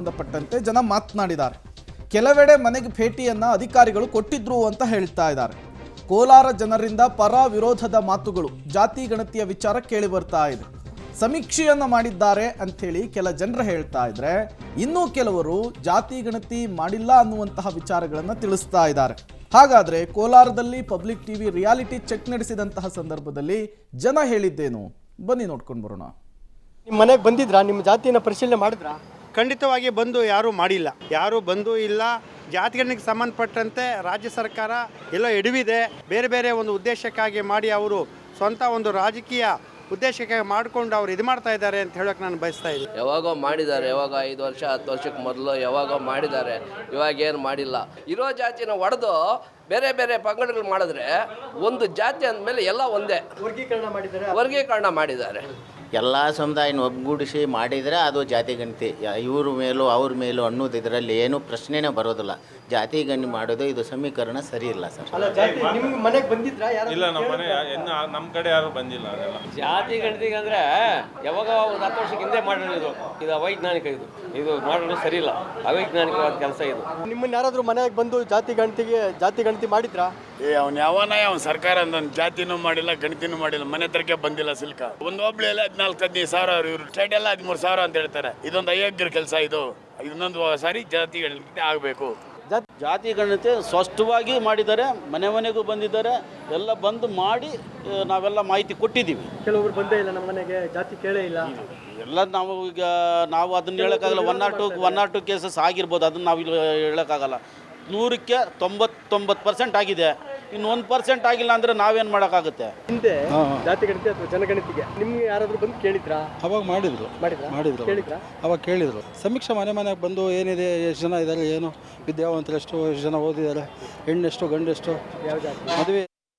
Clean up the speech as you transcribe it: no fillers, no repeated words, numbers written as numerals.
ಸಂಬಂಧಪಟ್ಟಂತೆ ಜನ ಮಾತನಾಡಿದ್ದಾರೆ. ಕೆಲವೆಡೆ ಮನೆಗೆ ಭೇಟಿಯನ್ನ ಅಧಿಕಾರಿಗಳು ಕೊಟ್ಟಿದ್ರು ಅಂತ ಹೇಳ್ತಾ ಇದ್ದಾರೆ. ಕೋಲಾರ ಜನರಿಂದ ಪರ ವಿರೋಧದ ಮಾತುಗಳು, ಜಾತಿ ಗಣತಿಯ ವಿಚಾರ ಕೇಳಿ ಬರ್ತಾ ಇದೆ. ಸಮೀಕ್ಷೆಯನ್ನ ಮಾಡಿದ್ದಾರೆ ಅಂಥೇಳಿ ಕೆಲ ಜನರು ಹೇಳ್ತಾ ಇದ್ರೆ, ಇನ್ನೂ ಕೆಲವರು ಜಾತಿ ಗಣತಿ ಮಾಡಿಲ್ಲ ಅನ್ನುವಂತಹ ವಿಚಾರಗಳನ್ನು ತಿಳಿಸ್ತಾ ಇದ್ದಾರೆ. ಹಾಗಾದ್ರೆ ಕೋಲಾರದಲ್ಲಿ ಪಬ್ಲಿಕ್ ಟಿವಿ ರಿಯಾಲಿಟಿ ಚೆಕ್ ನಡೆಸಿದಂತಹ ಸಂದರ್ಭದಲ್ಲಿ ಜನ ಹೇಳಿದ್ದೇನು, ಬನ್ನಿ ನೋಡ್ಕೊಂಡು ಬರೋಣ. ನಿಮ್ಮ ಮನೆಗೆ ಬಂದಿದ್ರಾ? ನಿಮ್ಮ ಜಾತಿಯನ್ನು ಪರಿಶೀಲನೆ ಮಾಡಿದ್ರಾ? ಖಂಡಿತವಾಗಿ ಬಂದು ಯಾರೂ ಮಾಡಿಲ್ಲ, ಯಾರೂ ಬಂದೂ ಇಲ್ಲ. ಜಾತಿಗಳಿಗೆ ಸಂಬಂಧಪಟ್ಟಂತೆ ರಾಜ್ಯ ಸರ್ಕಾರ ಎಲ್ಲೋ ಎಡವಿದೆ, ಬೇರೆ ಬೇರೆ ಒಂದು ಉದ್ದೇಶಕ್ಕಾಗಿ ಮಾಡಿ ಅವರು ಸ್ವಂತ ಒಂದು ರಾಜಕೀಯ ಉದ್ದೇಶಕ್ಕೆ ಮಾಡಿಕೊಂಡು ಅವ್ರು ಇದು ಮಾಡ್ತಾ ಇದ್ದಾರೆ ಅಂತ ಹೇಳೋಕೆ ನಾನು ಬಯಸ್ತಾ ಇದ್ದೀನಿ. ಯಾವಾಗೋ ಮಾಡಿದ್ದಾರೆ, ಯಾವಾಗ 5 ವರ್ಷ 10 ವರ್ಷಕ್ಕೆ ಮೊದಲು ಯಾವಾಗೋ ಮಾಡಿದ್ದಾರೆ, ಇವಾಗೇನು ಮಾಡಿಲ್ಲ. ಇರೋ ಜಾತಿನ ಒಡೆದು ಬೇರೆ ಬೇರೆ ಪಂಗಡಗಳು ಮಾಡಿದ್ರೆ ಒಂದು ಜಾತಿ ಅಂದಮೇಲೆ ಎಲ್ಲ ಒಂದೇ ವರ್ಗೀಕರಣ ಮಾಡಿದ್ದಾರೆ. ಎಲ್ಲ ಸಮುದಾಯನ ಒಗ್ಗೂಡಿಸಿ ಮಾಡಿದರೆ ಅದು ಜಾತಿ ಗಣತಿ. ಇವ್ರ ಮೇಲೂ ಅವ್ರ ಮೇಲೂ ಅನ್ನೋದು ಇದರಲ್ಲಿ ಏನು ಪ್ರಶ್ನೆನೇ ಬರೋದಿಲ್ಲ. ಜಾತಿ ಗಣತಿ ಮಾಡೋದು ಇದು ಸಮೀಕರಣ ಸರಿ ಇಲ್ಲ ಸರ್. ನಿಮ್ಮ ಮನೆಗೆ ಬಂದಿದ್ರಾ? ಇಲ್ಲ, ನಮ್ಮ ಕಡೆ ಯಾರು ಬಂದಿಲ್ಲ. ಅದೆಲ್ಲ ಜಾತಿ ಗಣತಿಗೆ ಅಂದರೆ ಯಾವಾಗ ಒಂದು 10 ವರ್ಷಕ್ಕೆ ಹಿಂದೆ ಮಾಡಿರೋದು, ಇದು ಅವೈಜ್ಞಾನಿಕ. ಇದು ಮಾಡೋದು ಸರಿ ಇಲ್ಲ, ಅವೈಜ್ಞಾನಿಕವಾದ ಕೆಲಸ ಇದು. ನಿಮ್ಮನ್ನ ಯಾರಾದರೂ ಮನೆಗೆ ಬಂದು ಜಾತಿ ಗಣತಿ ಮಾಡಿದ್ರಾ? ಅವ್ನು ಅವನ ಸರ್ಕಾರ ಜಾತಿನೂ ಮಾಡಿಲ್ಲ, ಗಣತಿನೂ ಮಾಡಿಲ್ಲ, ಮನೆ ಹತ್ರಕ್ಕೆ ಬಂದಿಲ್ಲ. ಸಿಲ್ಕ ಒಂದು ಒಬ್ಳೆಲ್ಲ 14-15 ಸಾವಿರ, ಇವರು ಸ್ಟೇಟ್ ಎಲ್ಲ 13,000 ಅಂತ ಹೇಳ್ತಾರೆ. ಇದೊಂದು ಅಯೋಗ್ಯರ ಕೆಲಸ. ಇನ್ನೊಂದು ಸಾರಿ ಜಾತಿ ಗಣತಿ ಆಗಬೇಕು. ಜಾತಿ ಗಣತಿ ಸ್ಪಷ್ಟವಾಗಿ ಮಾಡಿದ್ದಾರೆ, ಮನೆ ಮನೆಗೂ ಬಂದಿದ್ದಾರೆ, ಎಲ್ಲ ಬಂದು ಮಾಡಿ ನಾವೆಲ್ಲ ಮಾಹಿತಿ ಕೊಟ್ಟಿದ್ದೀವಿ. ಕೆಲವರು ಬಂದೇ ಇಲ್ಲ ನಮ್ಮ ಮನೆಗೆ, ಜಾತಿ ಕೇಳೇ ಇಲ್ಲ. ಎಲ್ಲ ನಾವು ಅದನ್ನ ಹೇಳೋಕ್ಕಾಗಲ್ಲ. 1 or 2 ಕೇಸಸ್ ಆಗಿರ್ಬೋದು, ಅದನ್ನು ನಾವು ಹೇಳೋಕ್ಕಾಗಲ್ಲ. 100ಕ್ಕೆ 99% ಆಗಿದೆ. ಇನ್ನು 1% ಆಗಿಲ್ಲ ಅಂದರೆ ನಾವೇನು ಮಾಡೋಕ್ಕಾಗುತ್ತೆ? ಹಿಂದೆ ಜಾತಿ ಗಣತಿ ಅಥವಾ ಜನಗಣತಿಗೆ ನಿಮ್ಗೆ ಯಾರಾದರೂ ಬಂದು ಕೇಳಿದ್ರಾ? ಅವಾಗ ಮಾಡಿದ್ರು ಅವಾಗ ಕೇಳಿದ್ರು. ಸಮೀಕ್ಷೆ ಮನೆಗೆ ಬಂದು ಏನಿದೆ, ಎಷ್ಟು ಜನ ಇದ್ದಾರೆ, ಏನು ವಿದ್ಯಾವಂತರು, ಎಷ್ಟು ಜನ ಓದಿದ್ದಾರೆ, ಹೆಣ್ಣೆಷ್ಟು ಗಂಡೆಷ್ಟು, ಮದುವೆ